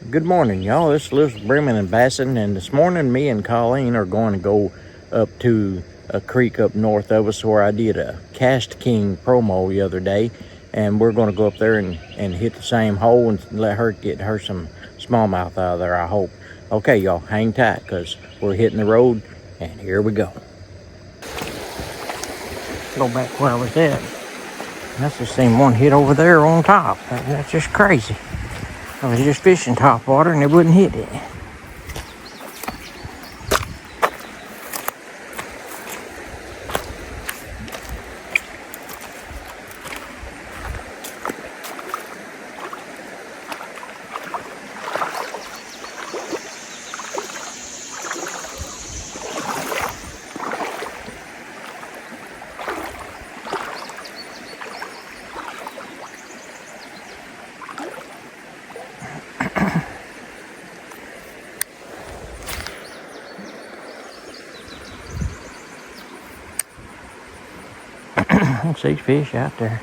Good morning, y'all. This is Lewis Bremen and Basson, and this morning me and Colleen are going to go up to a creek up north of us where I did a Cast King promo the other day, and we're going to go up there and hit the same hole and let her get her some smallmouth out of there, I hope. Okay, y'all, hang tight because we're hitting the road, and here we go. Go back where I was at. That's the same one hit over there on top. That's just crazy. I was just fishing top water and it wouldn't hit it. 6 fish out there.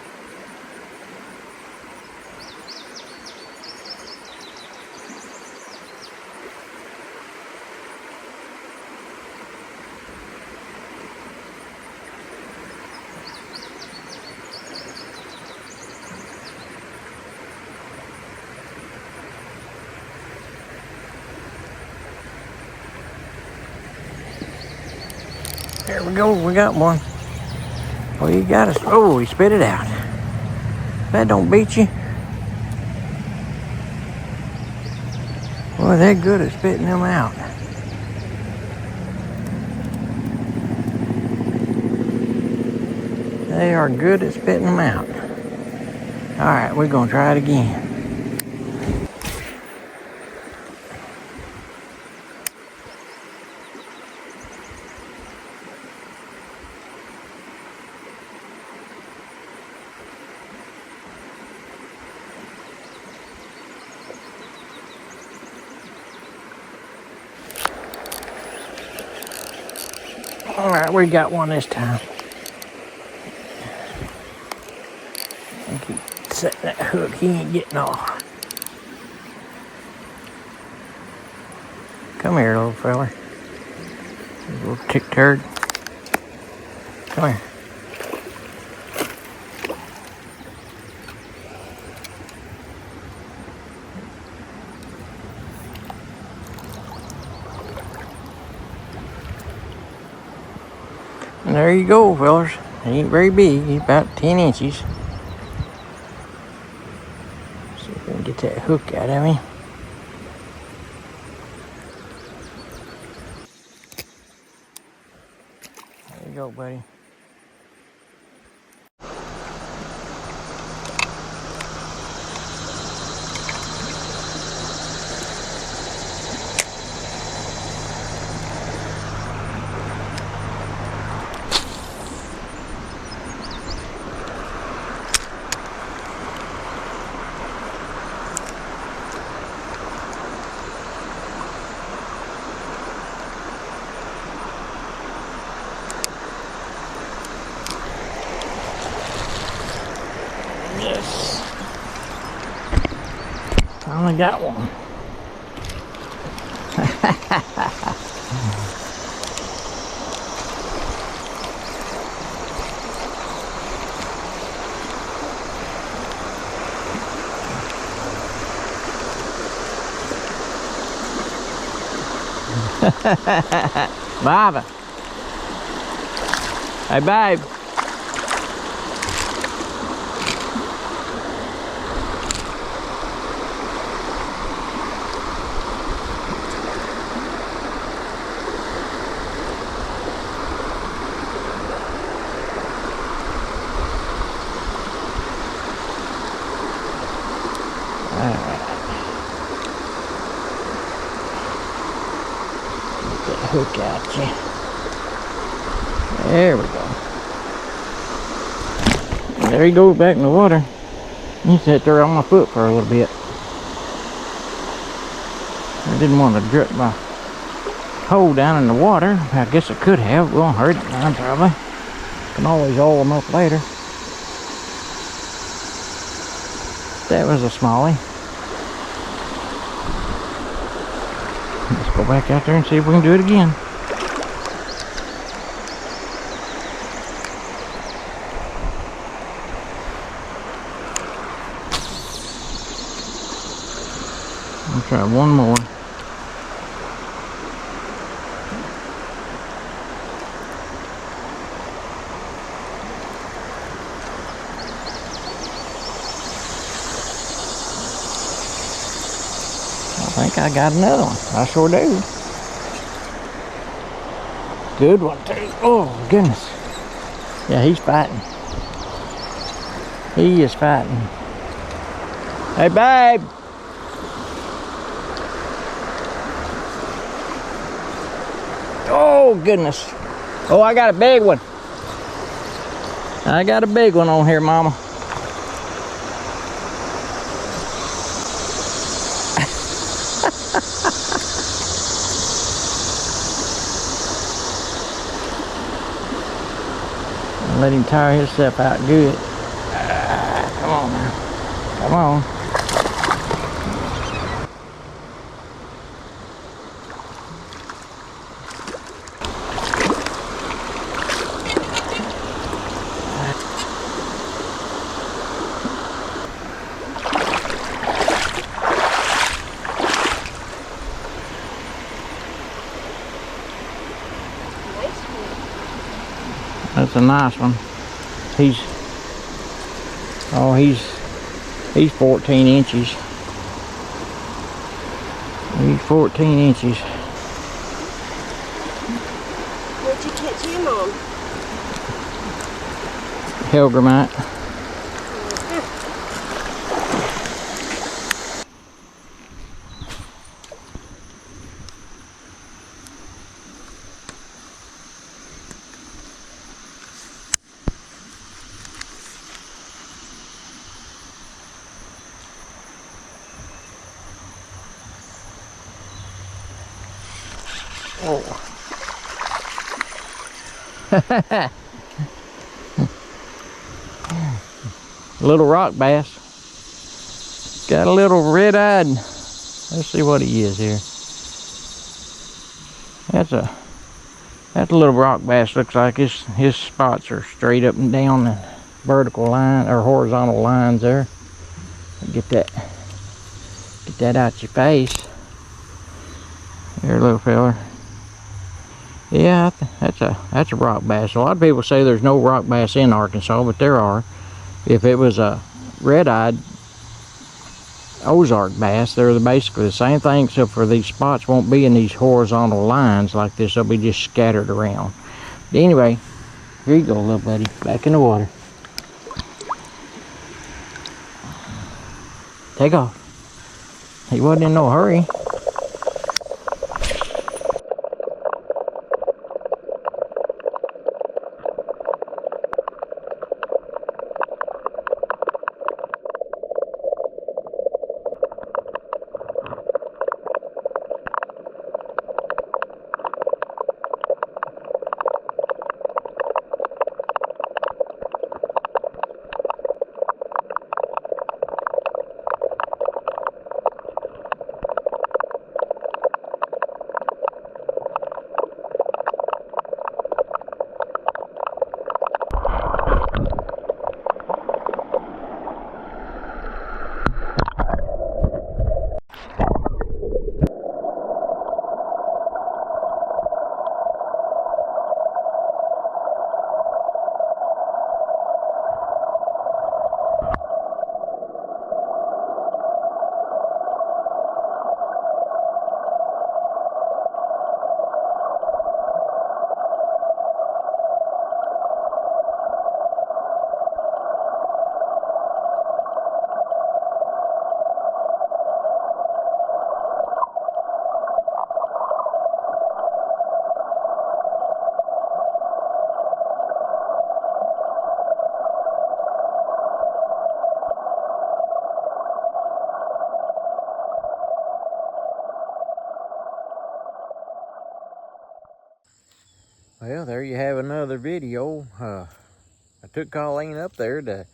There we go, we got one. Oh, you got us. Oh, he spit it out. That don't beat you. Boy, they're good at spitting them out. They are good at spitting them out. All right, we're gonna try it again. All right, we got one this time. I keep setting that hook. He ain't getting off. Come here, little feller. Little tick turd. Come here. And there you go, fellers. He ain't very big. He's about 10 inches. See if we can get that hook out of him. There you go, buddy. Yes. I only got one. Baba. Hey, babe. Hook at you. There we go. There he goes back in the water. He sat there on my foot for a little bit. I didn't want to drip my hole down in the water. I guess I could have. It won't hurt it now, probably. Can always oil them up later. That was a smallie. Let's go back out there and see if we can do it again. I'll try one more. I think I got another one. I sure do. Good one too. Oh goodness. Yeah, he's fighting. He is fighting. Hey babe. Oh goodness. Oh, I got a big one. I got a big one on here, mama. Let him tire himself out good. Come on now. Come on. That's a nice one. He's 14 inches. He's 14 inches. Where'd you catch him on? Hellgrammite. Oh. Little rock bass. Got a little red-eyed. Let's see what he is here. That's a little rock bass. Looks like his spots are straight up and down the vertical line or horizontal lines there. Get that out your face. There, little feller. Yeah, that's a rock bass. A lot of people say there's no rock bass in Arkansas, but there are. If it was a red-eyed Ozark bass, they're basically the same thing, except for these spots won't be in these horizontal lines like this. They'll be just scattered around. But anyway, here you go, little buddy. Back in the water. Take off. He wasn't in no hurry. Well, there you have another video. I took Colleen up there to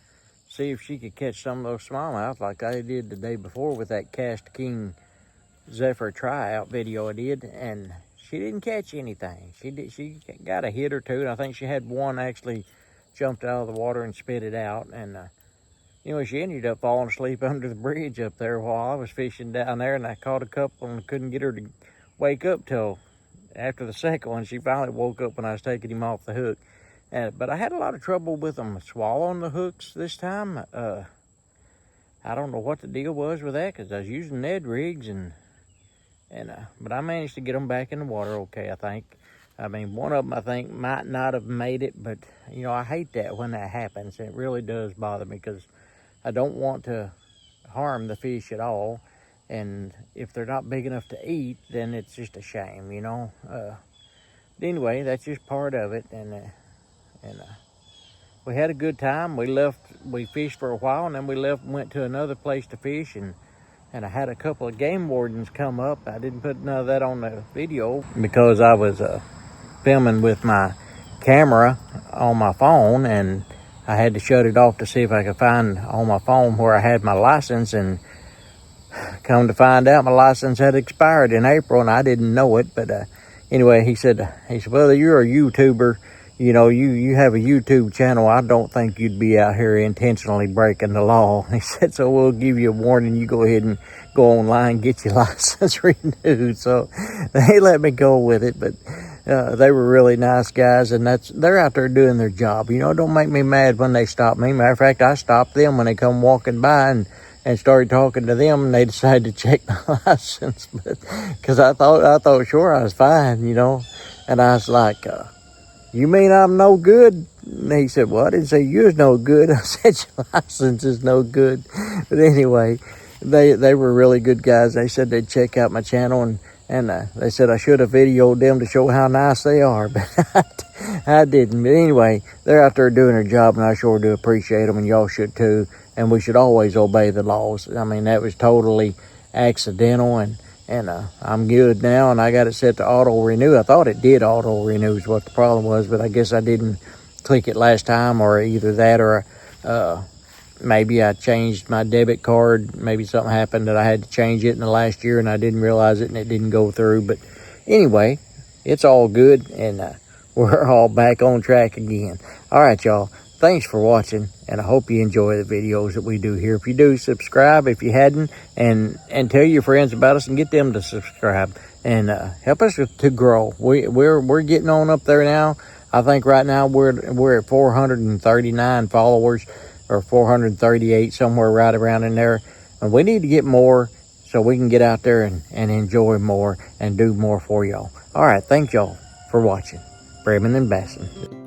see if she could catch some of those smallmouth like I did the day before with that Cast King Zephyr tryout video I did, and she didn't catch anything. She got a hit or two, and I think she had one actually jumped out of the water and spit it out. And anyway, she ended up falling asleep under the bridge up there while I was fishing down there, and I caught a couple and couldn't get her to wake up till after the second one. She finally woke up when I was taking him off the hook. But I had a lot of trouble with them swallowing the hooks this time. I don't know what the deal was with that, because I was using Ned rigs, but I managed to get them back in the water okay, I think. I mean, one of them I think might not have made it, but you know, I hate that when that happens. It really does bother me, because I don't want to harm the fish at all. And if they're not big enough to eat, then it's just a shame, you know. Anyway, that's just part of it. And we had a good time. We fished for a while, and then we left and went to another place to fish. And I had a couple of game wardens come up. I didn't put none of that on the video because I was filming with my camera on my phone, and I had to shut it off to see if I could find on my phone where I had my license. And come to find out, my license had expired in April, and I didn't know it. But anyway, he said, well, you're a YouTuber. You know, you have a YouTube channel. I don't think you'd be out here intentionally breaking the law. He said, so we'll give you a warning. You go ahead and go online, get your license renewed. So they let me go with it. But they were really nice guys, and they're out there doing their job. You know, don't make me mad when they stop me. Matter of fact, I stopped them when they come walking by and started talking to them, and they decided to check my license, because I thought sure I was fine, you know. And I was like, you mean I'm no good? And he said, well, I didn't say you was no good. I said your license is no good. But anyway, they were really good guys. They said they'd check out my channel, and they said I should have videoed them to show how nice they are, but I didn't. But anyway, they're out there doing their job, and I sure do appreciate them, and y'all should too. And we should always obey the laws. I mean, that was totally accidental, and I'm good now, and I got it set to auto renew. I thought it did auto renew is what the problem was, but I guess I didn't click it last time, or either that, or maybe I changed my debit card. Maybe something happened that I had to change it in the last year, and I didn't realize it, and it didn't go through. But anyway, it's all good, and we're all back on track again. All right, y'all. Thanks for watching, and I hope you enjoy the videos that we do here. If you do, subscribe if you hadn't, and tell your friends about us and get them to subscribe, and help us to grow. We're getting on up there now. I think right now we're at 439 followers, or 438, somewhere right around in there. And we need to get more so we can get out there and enjoy more and do more for y'all. All right, thanks y'all for watching. Bremen and Bassin.